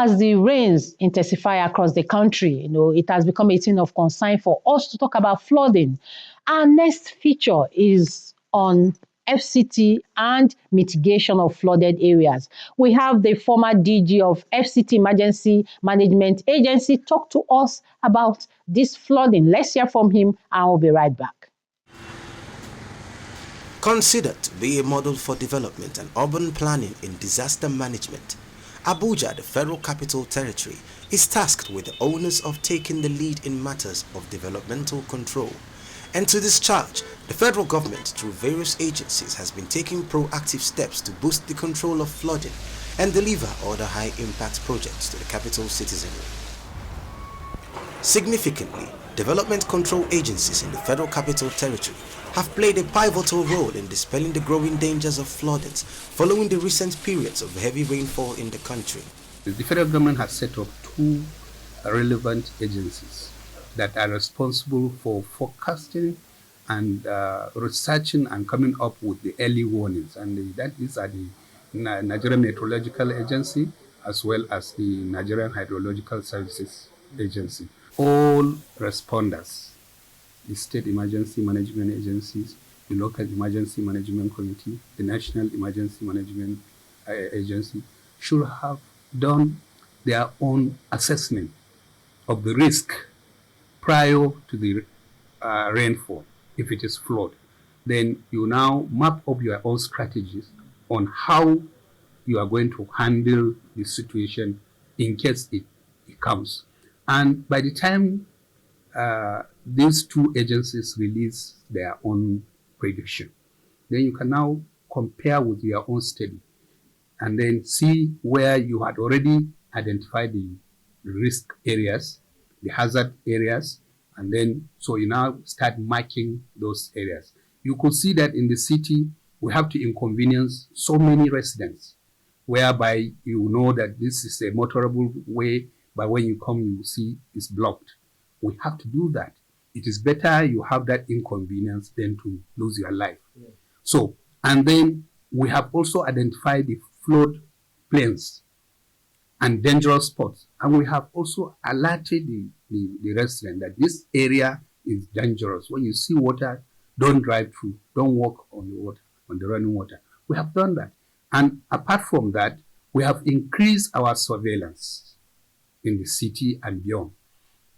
As the rains intensify across the country, it has become a thing of concern for us to talk about flooding. Our next feature is on FCT and mitigation of flooded areas. We have the former DG of FCT Emergency Management Agency talk to us about this flooding. Let's hear from him and I'll be right back. Considered to be a model for development and urban planning in disaster management, Abuja, the Federal Capital Territory, is tasked with the onus of taking the lead in matters of developmental control. And to this charge, the federal government, through various agencies, has been taking proactive steps to boost the control of flooding and deliver other high-impact projects to the capital citizenry. Significantly, development control agencies in the Federal Capital Territory have played a pivotal role in dispelling the growing dangers of floodings following the recent periods of heavy rainfall in the country. The federal government has set up two relevant agencies that are responsible for forecasting and researching and coming up with the early warnings. And these are the Nigerian Meteorological Agency as well as the Nigerian Hydrological Services Agency. All responders, the state emergency management agencies, the local emergency management committee, the national emergency management agency should have done their own assessment of the risk prior to the rainfall. If it is flood, then you now map up your own strategies on how you are going to handle the situation in case it comes. And by the time these two agencies release their own prediction, then you can now compare with your own study and then see where you had already identified the risk areas, the hazard areas, and then so you now start marking those areas. You could see that in the city, we have to inconvenience so many residents, whereby you know that this is a motorable way, but when you come, you see it's blocked. We have to do that. It is better you have that inconvenience than to lose your life. Yeah. So, and then we have also identified the flood plains and dangerous spots. And we have also alerted the resident that this area is dangerous. When you see water, don't drive through, don't walk on the water, on the running water. We have done that. And apart from that, we have increased our surveillance in the city and beyond.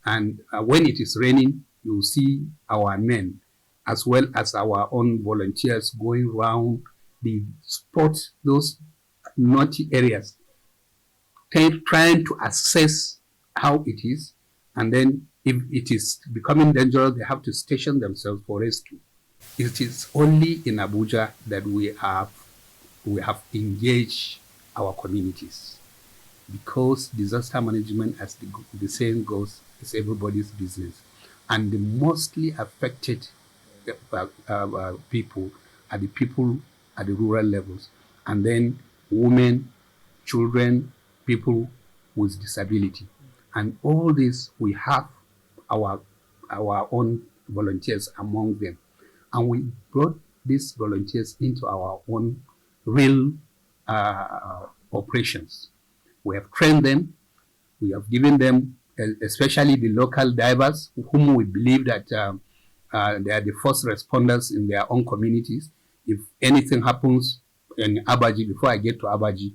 And when it is raining, you see our men, as well as our own volunteers going around the spots, those naughty areas, trying to assess how it is. And then if it is becoming dangerous, they have to station themselves for rescue. It is only in Abuja that we have engaged our communities, because disaster management, as the saying goes, is everybody's business. And the mostly affected people are the people at the rural levels, and then women, children, people with disability. And all this, we have our own volunteers among them. And we brought these volunteers into our own real operations. We have trained them. We have given them, especially the local divers, whom we believe that they are the first responders in their own communities. If anything happens in Abuja, before I get to Abuja,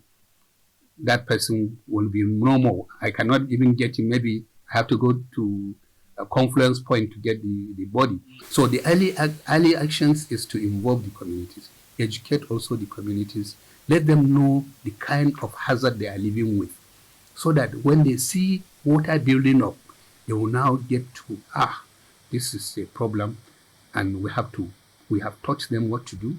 that person will be no more. I cannot even get him. Maybe I have to go to a confluence point to get the body. So the early actions is to involve the communities, educate also the communities, let them know the kind of hazard they are living with, so that when they see water building up, they will now get to, this is a problem, and we have taught them what to do,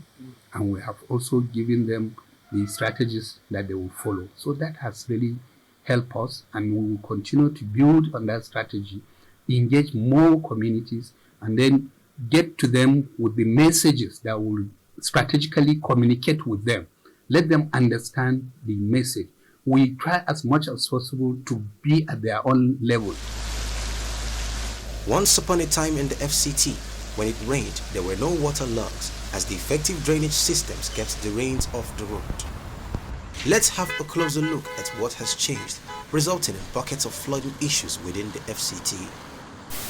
and we have also given them the strategies that they will follow. So that has really helped us, and we will continue to build on that strategy, engage more communities, and then get to them with the messages that will strategically communicate with them. Let them understand the message. We try as much as possible to be at their own level. Once upon a time in the FCT, when it rained, there were no water logs, as the effective drainage systems kept the rains off the road. Let's have a closer look at what has changed, resulting in buckets of flooding issues within the FCT.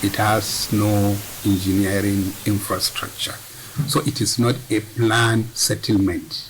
It has no engineering infrastructure, so it is not a planned settlement.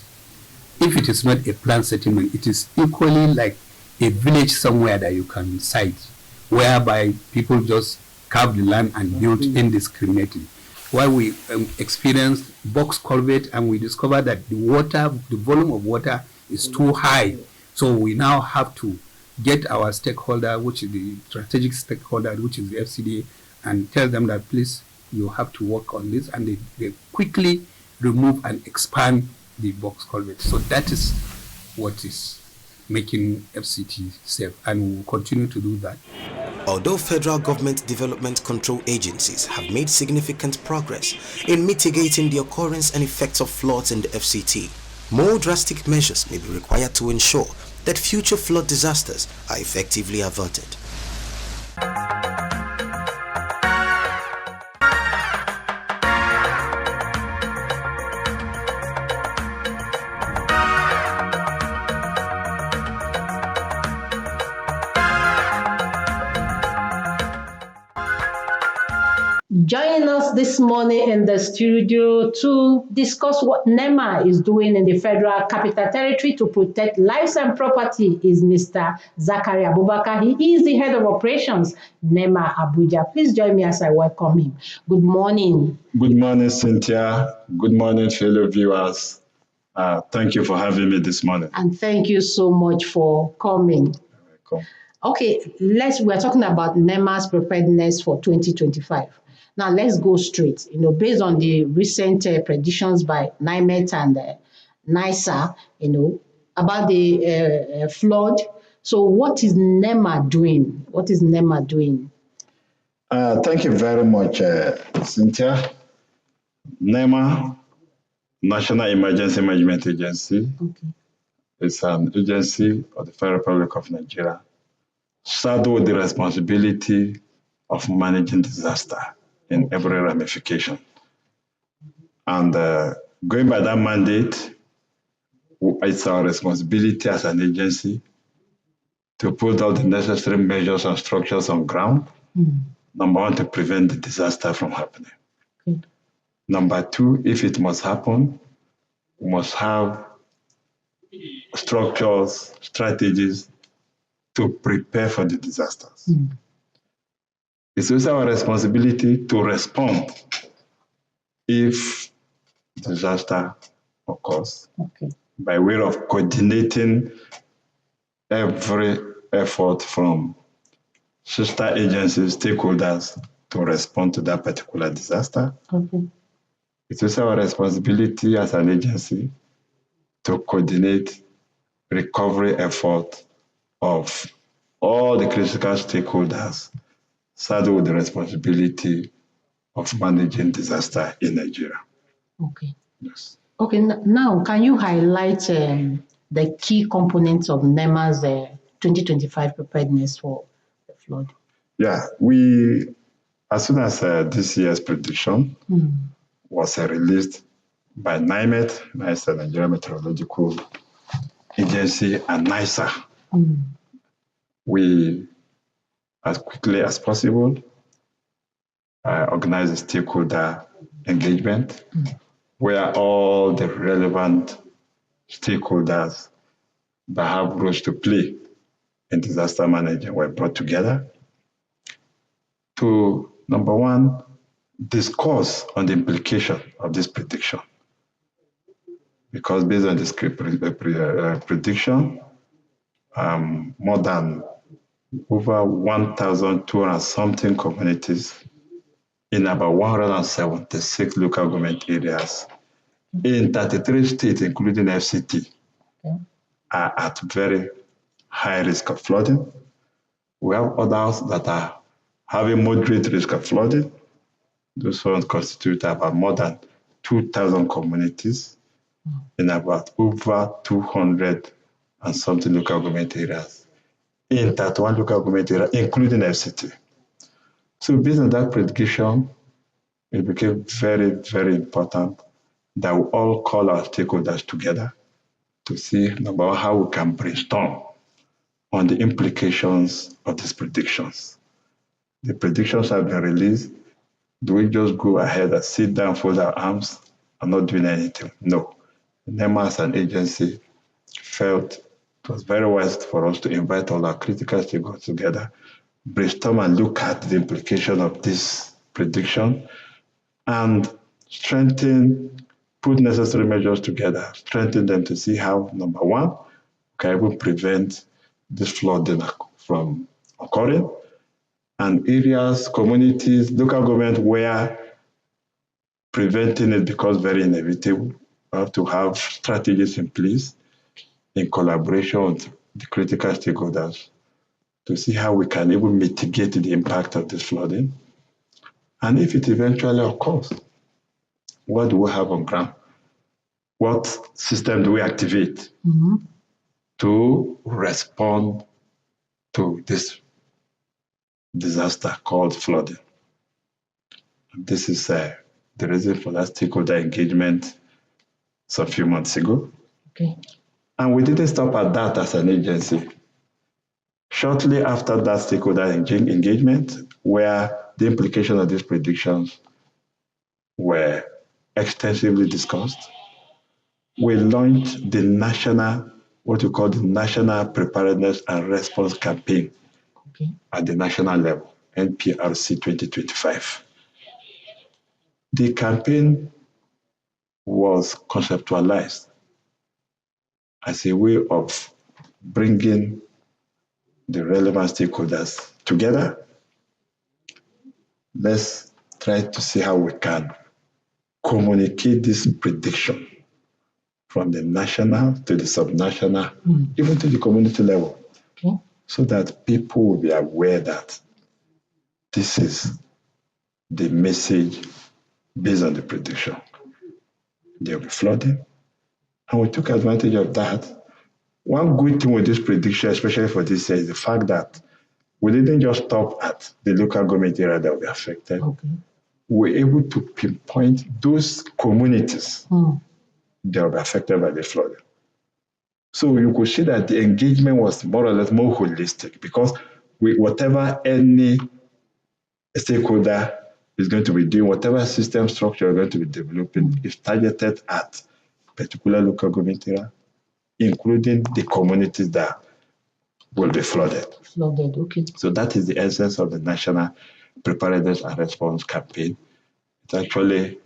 If it is not a planned settlement, it is equally like a village somewhere that you can cite, whereby people just carve the land and build indiscriminately. While we experienced box culvert and we discovered that the volume of water is too high. So we now have to get our stakeholder, which is the strategic stakeholder, which is the FCDA, and tell them that please, you have to work on this. And they quickly remove and expand the box culvert. So that is what is making FCT safe, and we will continue to do that. Although federal government development control agencies have made significant progress in mitigating the occurrence and effects of floods in the FCT, more drastic measures may be required to ensure that future flood disasters are effectively averted. Joining us this morning in the studio to discuss what NEMA is doing in the Federal Capital Territory to protect lives and property is Mr. Zachary Abubakar. He is the head of operations, NEMA Abuja. Please join me as I welcome him. Good morning. Good morning, Cynthia. Good morning, fellow viewers. Thank you for having me this morning. And thank you so much for coming. You're welcome. Okay, we're talking about NEMA's preparedness for 2025. Now let's go straight. Based on the recent predictions by NIMET and NISA, about the flood. So what is NEMA doing? What is NEMA doing? Thank you very much, Cynthia. NEMA, National Emergency Management Agency, is an agency of the Federal Republic of Nigeria, saddled with the responsibility of managing disaster in every ramification. And going by that mandate, it's our responsibility as an agency to put all the necessary measures and structures on ground. Number one, to prevent the disaster from happening. Number two, if it must happen, we must have structures, strategies to prepare for the disasters. It's also our responsibility to respond if disaster occurs by way of coordinating every effort from sister agencies, stakeholders to respond to that particular disaster. It's also our responsibility as an agency to coordinate recovery effort of all the critical stakeholders saddled with the responsibility of managing disaster in Nigeria. Yes. Okay, now can you highlight the key components of NEMA's 2025 preparedness for the flood? Yeah, as soon as this year's prediction was released by NIMET, Nigeria Meteorological Agency, and NISA, we, as quickly as possible, organize a stakeholder engagement where all the relevant stakeholders that have roles to play in disaster management were brought together to, number one, discuss on the implication of this prediction. Because based on this prediction, more than over 1,200 something communities in about 176 local government areas in 33 states, including FCT, are at very high risk of flooding. We have others that are having moderate risk of flooding. Those ones constitute about more than 2,000 communities in about over 200 and something local government areas in 31 local government areas, including FCT. So based on that prediction, it became very, very important that we all call our stakeholders together to see, number one, how we can brainstorm on the implications of these predictions. The predictions have been released. Do we just go ahead and sit down, fold our arms, and not doing anything? No. NEMA as an agency felt it was very wise for us to invite all our critical stakeholders together, brainstorm and look at the implication of this prediction, and put necessary measures together, strengthen them to see how, number one, we can even prevent this flooding from occurring, and areas, communities, local government where preventing it becomes very inevitable. We have to have strategies in place in collaboration with the critical stakeholders to see how we can even mitigate the impact of this flooding. And if it eventually occurs, what do we have on ground? What system do we activate to respond to this disaster called flooding? And this is the reason for that stakeholder engagement some few months ago. Okay. And we didn't stop at that as an agency. Shortly after that stakeholder engagement, where the implications of these predictions were extensively discussed, we launched the what we call the National Preparedness and Response Campaign at the national level, NPRC 2025. The campaign was conceptualized as a way of bringing the relevant stakeholders together. Let's try to see how we can communicate this prediction from the national to the subnational, even to the community level, so that people will be aware that this is the message based on the prediction. There will be flooding, and we took advantage of that. One good thing with this prediction, especially for this year, is the fact that we didn't just stop at the local government area that will be affected. We're able to pinpoint those communities that will be affected by the flooding. So you could see that the engagement was more or less more holistic, because whatever any stakeholder is going to be doing, whatever system structure we're going to be developing is targeted at particular local government area, including the communities that will be flooded. Okay. So that is the essence of the National Preparedness and Response Campaign. It actually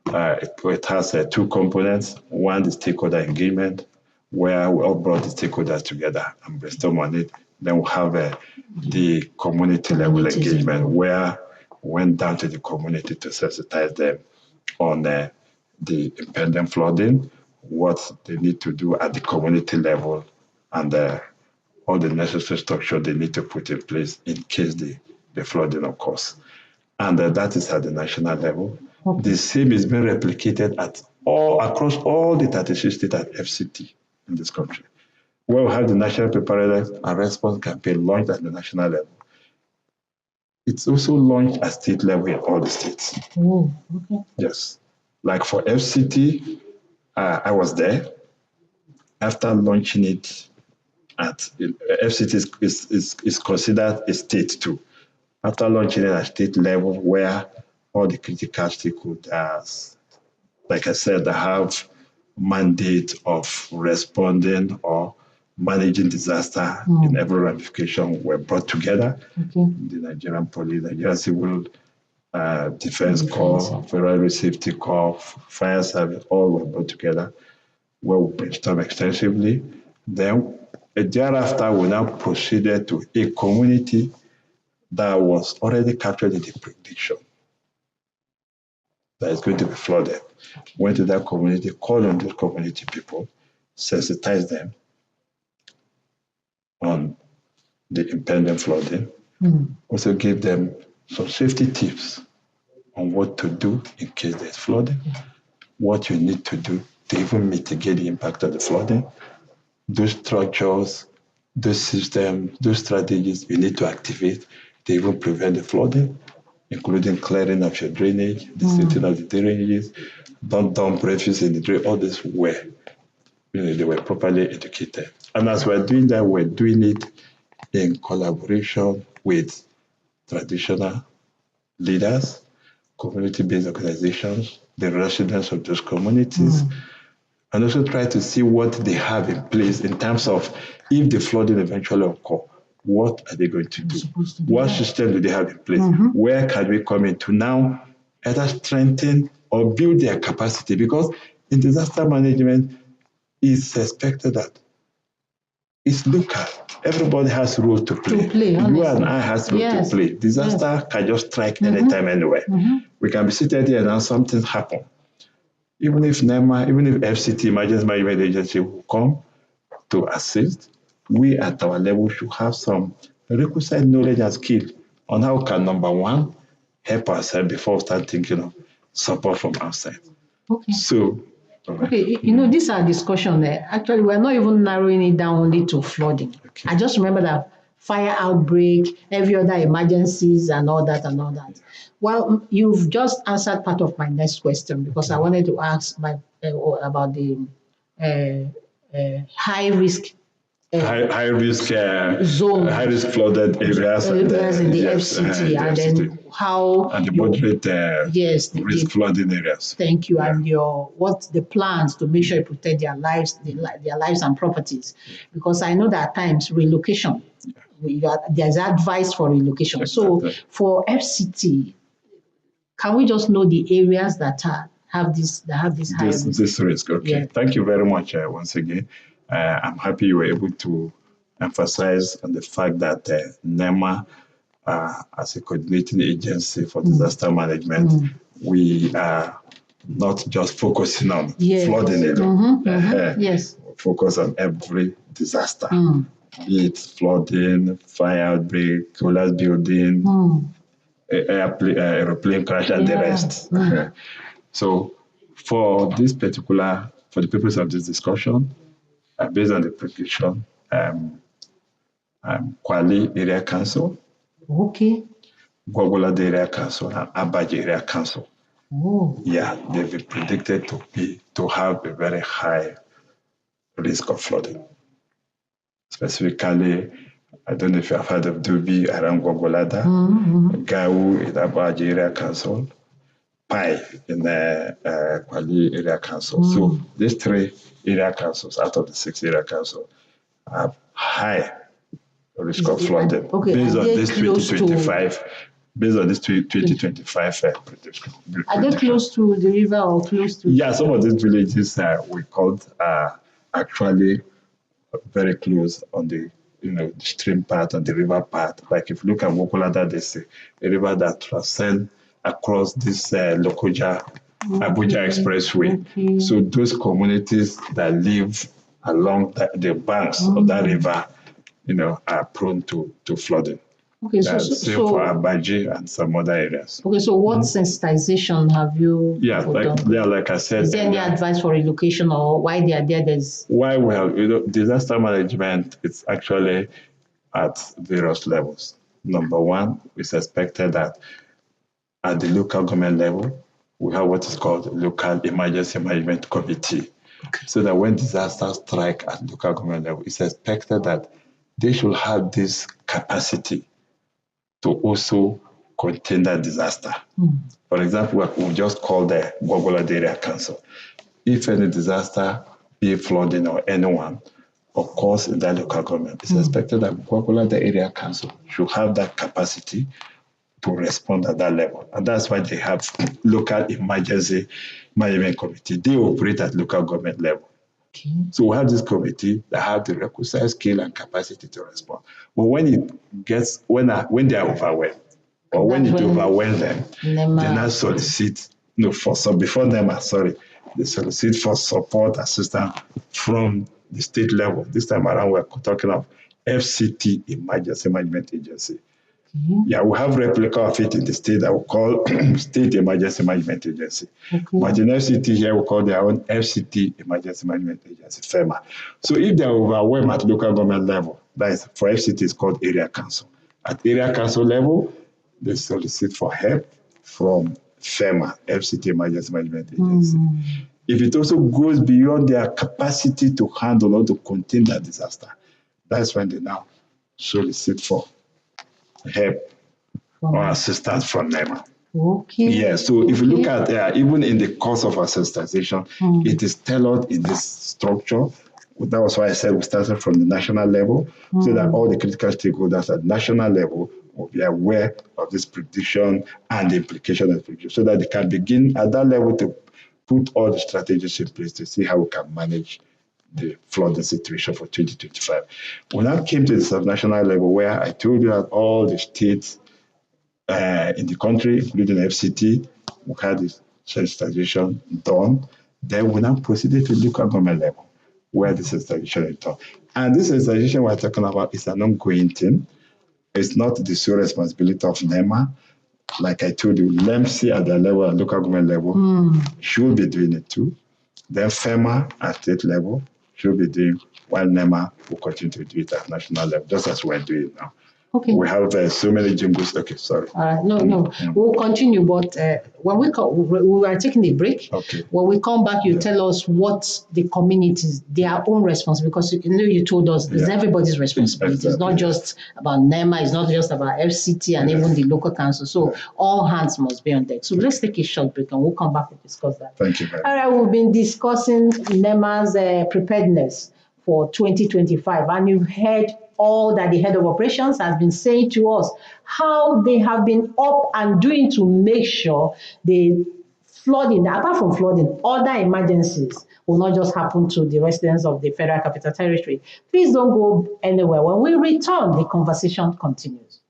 it has two components. One is stakeholder engagement, where we all brought the stakeholders together and brainstorm on it. Then we have the community level engagement, where we went down to the community to sensitize them on the impending flooding, what they need to do at the community level, and all the necessary structure they need to put in place in case the flooding occurs. And that is at the national level. The same is being replicated across all the 36 states at FCT in this country, where we have the National Preparedness and Response Campaign launched at the national level. It's also launched at state level in all the states. Yes. Like for FCT, I was there. After launching it at FCT is considered a state too. After launching it at state level, where all the critical stakeholders, like I said, that have mandate of responding or managing disaster in every ramification were brought together. The Nigerian Police, Nigerian Civil Defense Corps, Federal Road Safety Corps, Fire Service, all were brought together, where we brainstormed extensively. Then thereafter, we now proceeded to a community that was already captured in the prediction that is going to be flooded. Went to that community, called on those community people, sensitized them on the impending flooding, also gave them some safety tips on what to do in case there's flooding, what you need to do to even mitigate the impact of the flooding, those structures, those systems, those strategies you need to activate to even prevent the flooding, including clearing of your drainage, the setting of the drainages, don't dump refuse in the drain. All this were they were properly educated. And as we're doing that, we're doing it in collaboration with traditional leaders, community-based organizations, the residents of those communities, and also try to see what they have in place in terms of if the flooding eventually occur, what are they going to do? What system do they have in place? Where can we come in to now either strengthen or build their capacity? Because in disaster management, it's expected that it's local. Everybody has a role to play. You and I has role to play. Disaster can just strike anytime, anywhere. We can be seated here and now something happen. Even if NEMA, even if FCT, Emergency Management Agency, will come to assist, we at our level should have some requisite knowledge and skill on how can, number one, help ourselves before we start thinking of support from outside. Okay. So, okay, this is our discussion there. Actually, we're not even narrowing it down only to flooding. Okay. I just remember that fire outbreak, every other emergencies and all that and all that. Well, you've just answered part of my next question because I wanted to ask about the high risk high risk zone, high risk flooded areas in the FCT, and then how and the moderate risk flooding areas. Thank you, and what's the plans to make sure you protect their lives, their lives and properties, because I know that at times relocation, there's advice for relocation. Exactly. So for FCT, can we just know the areas that have this high risk? This risk, okay. Yeah. Thank you very much once again. I'm happy you were able to emphasize on the fact that NEMA, as a coordinating agency for disaster management, we are not just focusing on flooding alone. Yes. Focus on every disaster, be it flooding, fire outbreak, collapse building, aeroplane crash, and the rest. So for the purpose of this discussion, based on the prediction, Kwali Area Council, Gwagwalada Area Council, and Abuja Area Council. Yeah, they've been predicted to have a very high risk of flooding. Specifically, I don't know if you have heard of Dubi around Gwagwalada, Gau in Abuja Area Council, Pai in the Kwali Area Council. So these 3 area councils out of the 6 area councils have high risk of flooding based on this 2025. Based on this 2025 prediction. Are they close to the river or close to? Yeah, some of these villages we called are actually very close on the the stream part and the river part. Like if you look at Wokolada, there's a river that transcends across this Lokoja Abuja Expressway. So those communities that live along the banks of that river, are prone to flooding. Okay, same for Abuja and some other areas. Okay, so what sensitization have you done? Like I said. Is there any advice for relocation or why they are there? Why we have, disaster management is actually at various levels. Number one, it's expected that at the local government level, we have what is called local emergency management committee. Okay. So that when disasters strike at local government level, it's expected that they should have this capacity to also contain that disaster. For example, what we just called the Gwagwalada Area Council. If any disaster, be it flooding or anyone, occurs in that local government, it's expected that Gwagwalada Area Council should have that capacity to respond at that level. And that's why they have local emergency management committee. They operate at local government level. Okay. So we have this committee that have the requisite skill and capacity to respond. But when they are overwhelmed, or when it overwhelms them, they now solicit, they solicit for support, assistance from the state level. This time around, we're talking of FCT, Emergency Management Agency. Yeah, we have replica of it in the state that we call State Emergency Management Agency. But in FCT here, we call their own FCT Emergency Management Agency, FEMA. So if they are overwhelmed at local government level, that is for FCT, it's called Area Council. At Area Council level, they solicit for help from FEMA, FCT Emergency Management Agency. if it also goes beyond their capacity to handle or to contain that disaster, that's when they now solicit for help or assistance from NEMA. Okay. Yeah, so if you look at even in the course of our sensitization, it is tailored in this structure. That was why I said we started from the national level, so that all the critical stakeholders at national level will be aware of this prediction and the implication of the prediction, so that they can begin at that level to put all the strategies in place to see how we can manage the flooding situation for 2025. When I came to the subnational level, where I told you that all the states in the country, including FCT, we had this sensitization done. Then we now proceeded to local government level, where the sensitization is done. And this sensitization we're talking about is an ongoing thing. It's not the sole responsibility of NEMA. Like I told you, LEMC at the level and local government level should be doing it too. Then FEMA at state level should be doing, while NEMA will continue to do it at national level, just as we're doing now. Okay. We have so many jingles. Okay, sorry. No. We'll continue, but when we are taking a break. Okay. When we come back, you tell us what the communities, their own responsibility, because you told us it's everybody's responsibility. Exactly. It's not just about NEMA, it's not just about FCT and even the local council. So all hands must be on deck. So let's take a short break and we'll come back and discuss that. Thank you very much. All right, we've been discussing NEMA's preparedness for 2025, and you've heard all that the head of operations has been saying to us, how they have been up and doing to make sure the flooding, apart from flooding, other emergencies will not just happen to the residents of the Federal Capital Territory. Please don't go anywhere. When we return, the conversation continues.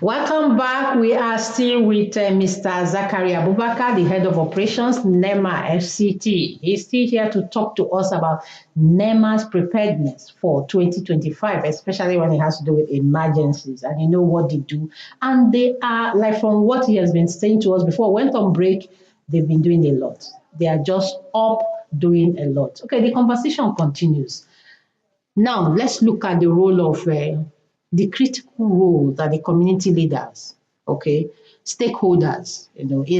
Welcome back. We are still with Mr. Zachary Abubakar, the head of operations, NEMA FCT. He's still here to talk to us about NEMA's preparedness for 2025, especially when it has to do with emergencies and what they do. And they are, like from what he has been saying to us before, went on break, they've been doing a lot. They are just up doing a lot. Okay, the conversation continues. Now, let's look at the role of the critical role that the community leaders, stakeholders,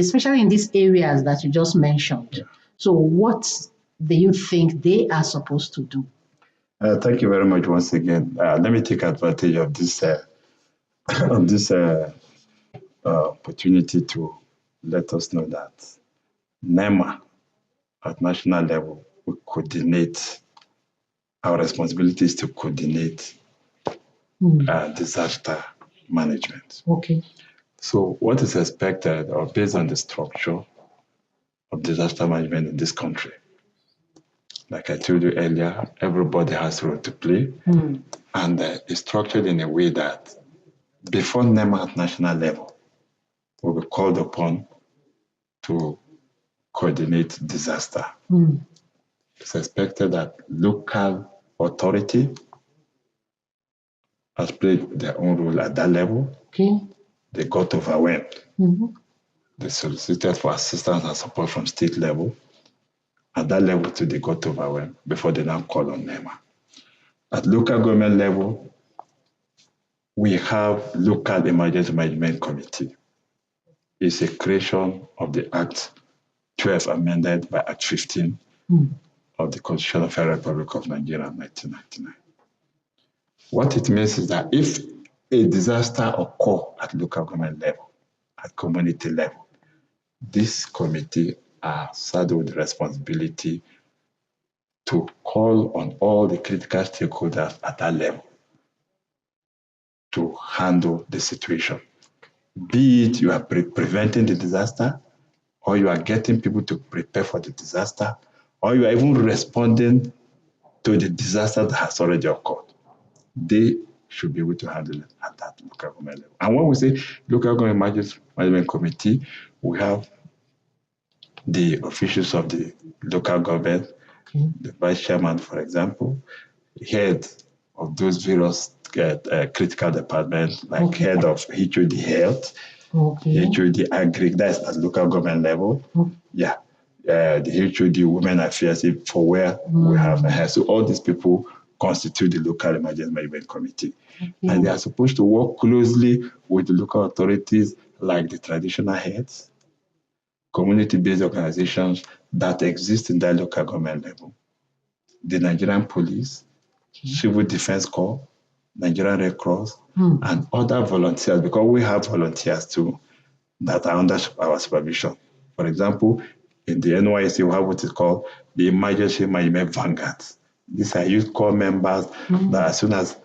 especially in these areas that you just mentioned. Yeah. So what do you think they are supposed to do? Thank you very much once again. Let me take advantage of this opportunity to let us know that NEMA at national level will coordinate. Our responsibility is to coordinate disaster management. Okay. So what is expected, or based on the structure of disaster management in this country? Like I told you earlier, everybody has a role to play, and it's structured in a way that before NEMA at national level will be called upon to coordinate disaster. It's expected that local authority has played their own role at that level. Okay. They got overwhelmed. They solicited for assistance and support from state level. At that level too, they got overwhelmed before they now call on NEMA. At local government level, we have local emergency management committee. It's a creation of the Act 12 amended by Act 15 of the Constitution of the Federal Republic of Nigeria in 1999. What it means is that if a disaster occurs at local government level, at community level, this committee are saddled with the responsibility to call on all the critical stakeholders at that level to handle the situation. Be it you are preventing the disaster, or you are getting people to prepare for the disaster, or you are even responding to the disaster that has already occurred. They should be able to handle it at that local government level. And when we say local government management committee, we have the officials of the local government, the vice chairman, for example, head of those various critical departments, like head of HOD Health, HOD Agri, that's at local government level. The HOD Women Affairs for where we have. So all these people constitute the local emergency management committee. And they are supposed to work closely with the local authorities like the traditional heads, community-based organizations that exist in that local government level. The Nigerian Police, Civil Defense Corps, Nigerian Red Cross, and other volunteers, because we have volunteers too that are under our supervision. For example, in the NYC, we have what is called the Emergency Management Vanguards. These are youth corps members that as soon as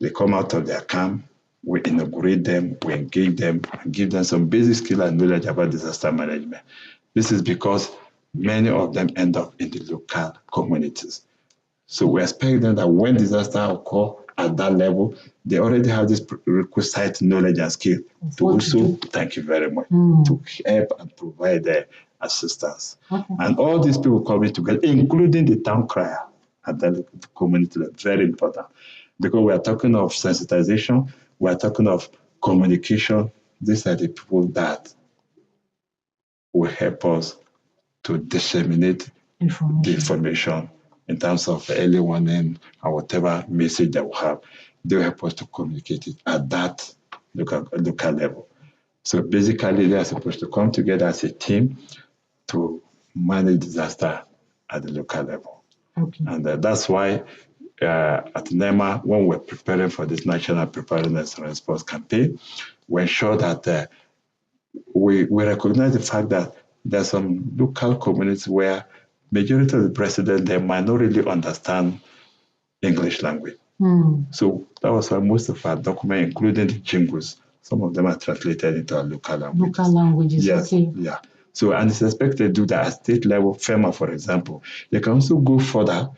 they come out of their camp, we inaugurate them, we engage them, and give them some basic skill and knowledge about disaster management. This is because many of them end up in the local communities. So we expect them that when disaster occur at that level, they already have this requisite knowledge and skill to also, thank you very much, to help and provide assistance. And all these people coming together, including the town crier at the community level, very important. Because we are talking of sensitization, we are talking of communication. These are the people that will help us to disseminate the information in terms of early warning or whatever message that we have. They will help us to communicate it at that local level. So basically, they are supposed to come together as a team to manage disaster at the local level. And that's why at NEMA, when we're preparing for this National Preparedness and Response Campaign, we ensure that we recognize the fact that there's some local communities where majority of the residents, they might not really understand English language. So that was why most of our documents, including the jingles, some of them are translated into our local languages. Local languages, yes, okay. Yeah. So, and it's expected to do that at state level. FEMA, for example, they can also go further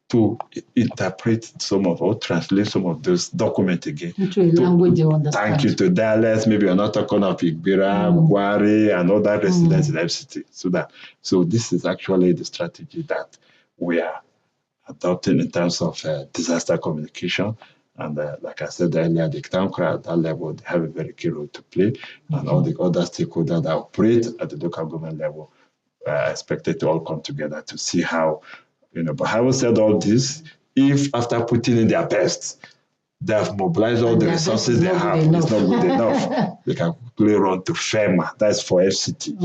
to interpret some of or translate some of those documents again into a language you understand. Thank you to dialects. Maybe you're not talking of Igbira, Gwari, and other residents in FCT. So this is actually the strategy that we are adopting in terms of disaster communication. And like I said earlier, the town crier at that level, they have a very key role to play. And all the other stakeholders that operate at the local government level are expected to all come together to see how, but having said all this, if after putting in their best, they have mobilized all the resources they have, it's not good enough. They can quickly run to FEMA, that's for FCT.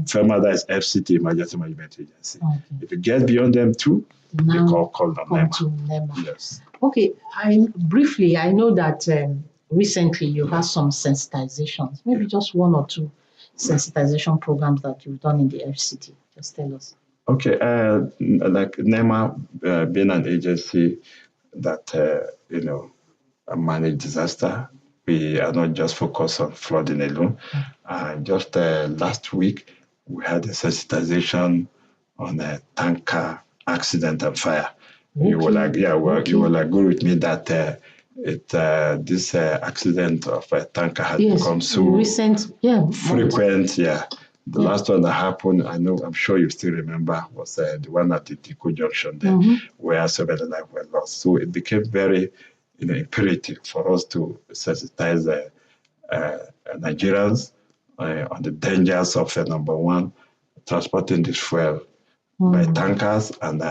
FEMA, that's FCT, Emergency Management Agency. If you get beyond them too, they call on NEMA. Yes. Okay, I know that recently you had some sensitizations, maybe just one or two sensitization programs that you've done in the FCT. Just tell us. Okay, like NEMA being an agency that, manage disaster, we are not just focused on flooding alone. Just last week, we had a sensitization on a tanker accident and fire. Okay. You will agree with me that this accident of a tanker has become so frequent. The last one that happened, I'm sure you still remember, was the one at the Tico Junction there, where so many lives were lost. So it became very imperative for us to sensitize Nigerians on the dangers of, number one, transporting this fuel by tankers and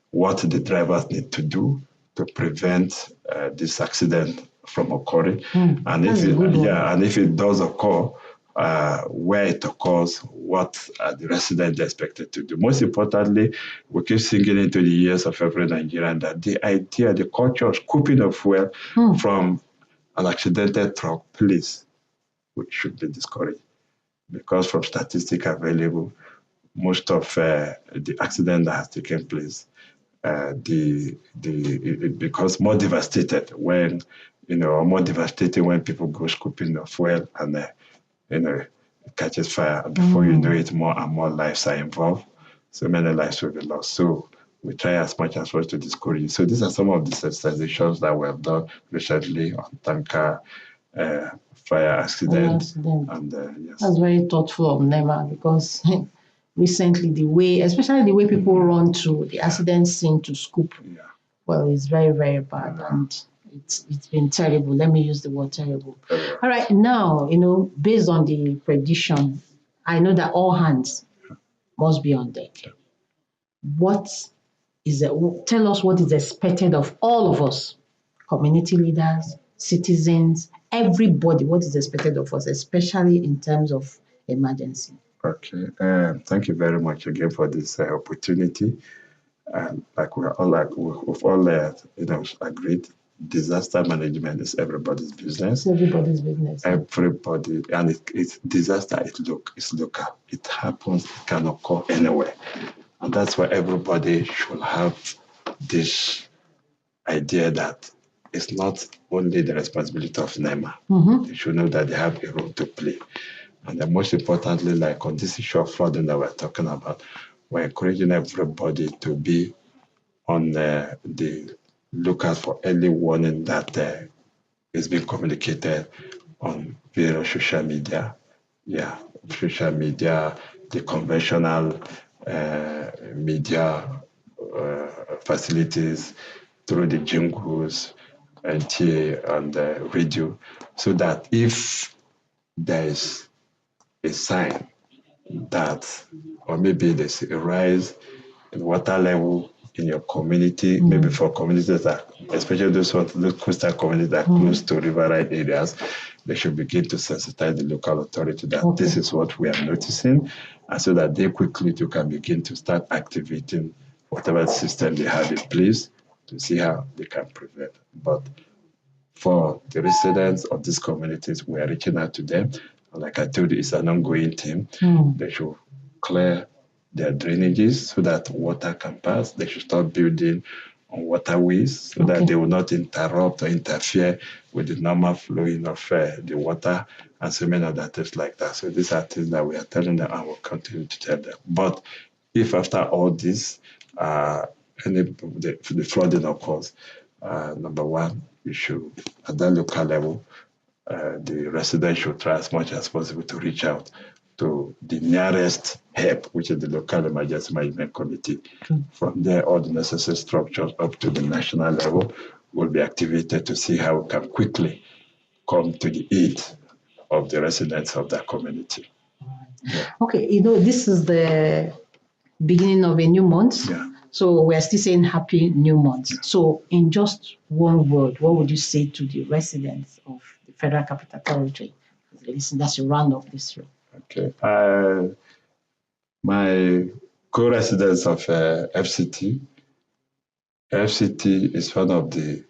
what the drivers need to do to prevent this accident from occurring. And if it does occur, where it occurs, what are the residents expected to do. Most importantly, we keep singing into the ears of every Nigerian that the idea, the culture of scooping of fuel from an accidented truck, please, which should be discouraged. Because from statistics available, most of the accident that has taken place, it becomes more devastated when, when people go scooping of fuel and it catches fire. And before you know it, more and more lives are involved. So many lives will be lost. So we try as much as possible to discourage. So these are some of the sensitizations that we have done recently on tanker, fire accident. And, yes. That's very thoughtful of NEMA because recently especially the way people run to the accident scene to scoop, well, it's very, very bad. And it's been terrible. Let me use the word terrible. All right, now, based on the prediction, I know that all hands must be on deck. Tell us what is expected of all of us, community leaders, citizens, everybody, what is expected of us, especially in terms of emergency? Okay. Thank you very much again for this opportunity. And we've all agreed, disaster management is everybody's business. It's everybody's business. Everybody, and it's disaster. It's local. It happens. It can occur anywhere, and that's why everybody should have this idea that it's not only the responsibility of NEMA. They should know that they have a role to play. And then most importantly, like on this issue of flooding that we're talking about, we're encouraging everybody to be on the lookout for early warning that is being communicated on various social media. Yeah, social media, the conventional media facilities, through the jingles and TV and the radio, so that if there is a sign that, or maybe there's a rise in water level in your community, maybe for communities that, especially those coastal communities that are close to riverine areas, they should begin to sensitize the local authority that this is what we are noticing, and so that they quickly too can begin to start activating whatever system they have in place to see how they can prevent. But for the residents of these communities, we are reaching out to them. And like I told you, it's an ongoing thing. They should clear their drainages so that water can pass. They should start building on waterways so that they will not interrupt or interfere with the normal flowing of the water and so many other things like that. So these are things that we are telling them and will continue to tell them. But if after all this, the flooding occurs, number one, we should, at that local level, the residents should try as much as possible to reach out to the nearest help, which is the local emergency management committee. From there, all the necessary structures up to the national level will be activated to see how we can quickly come to the aid of the residents of that community. Yeah. Okay, this is the beginning of a new month. Yeah. So we're still saying happy new month. Yeah. So in just one word, what would you say to the residents of the Federal Capital Territory? Listen, that's a round of this show. Okay. My co-residents of FCT is one of the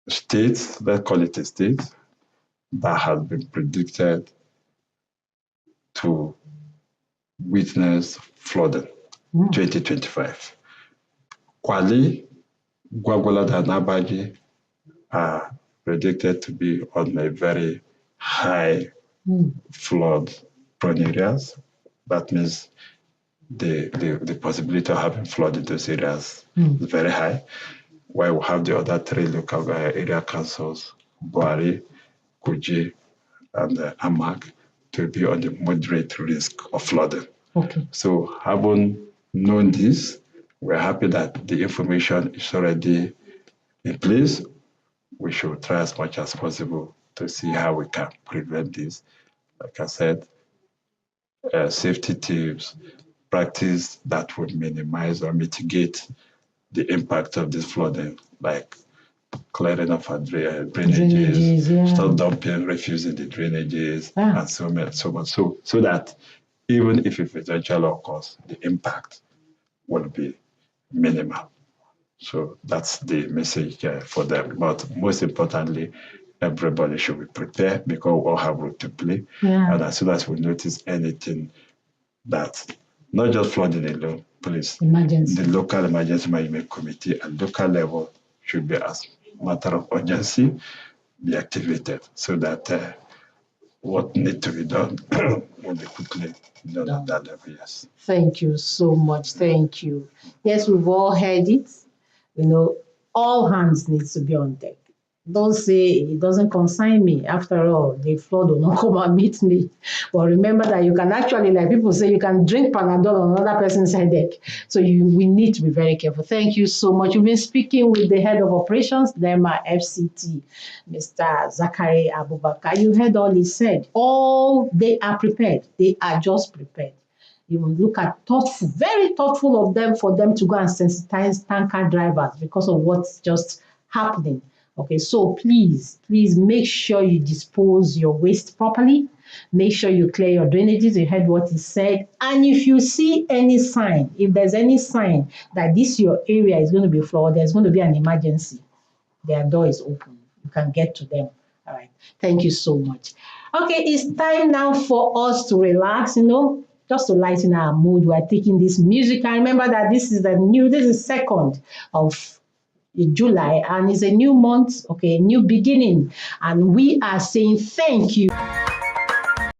states, let's call it a state, that has been predicted to witness flooding 2025. Kwali, Gwagwalada, and Abaji are predicted to be on a very high flood prone areas. That means the possibility of having flood in those areas is very high. While we have the other three local area councils, Buari, Kuji, and Amak, to be on the moderate risk of flooding. Okay. So having known this, we're happy that the information is already in place. We should try as much as possible to see how we can prevent this. Like I said, safety tips, practice that would minimize or mitigate the impact of this flooding, like clearing of our drainages, stop dumping refuse in the drainages, and so on. So that even if it eventually occurs, the impact will be minimal. So that's the message for them. But most importantly, everybody should be prepared because we all have a role to play. Yeah. And as soon as we notice anything that, not just flooding alone, please, emergency. The local emergency management committee at local level should be, as a matter of urgency, be activated so that what needs to be done will be quickly done at that level. Yes. Thank you so much. Thank you. Yes, we've all heard it. All hands needs to be on deck. Don't say it doesn't concern me. After all, the flood will not come and meet me. But remember that you can actually, like people say, you can drink Panadol on another person's headache. So we need to be very careful. Thank you so much. You've been speaking with the head of operations, NEMA FCT, Mr. Zachary Abubakar. You heard all he said. All they are prepared. They are just prepared. You will look at very thoughtful of them for them to go and sensitize tanker drivers because of what's just happening. Okay, so please make sure you dispose your waste properly. Make sure you clear your drainages. You heard what he said. And if you see any sign, if there's any sign that this your area is going to be flooded, there's going to be an emergency, their door is open. You can get to them. All right. Thank you so much. Okay, it's time now for us to relax, just to lighten our mood. We're taking this music. And remember that this is 2nd of July, and it's a new month, okay, new beginning. And we are saying thank you.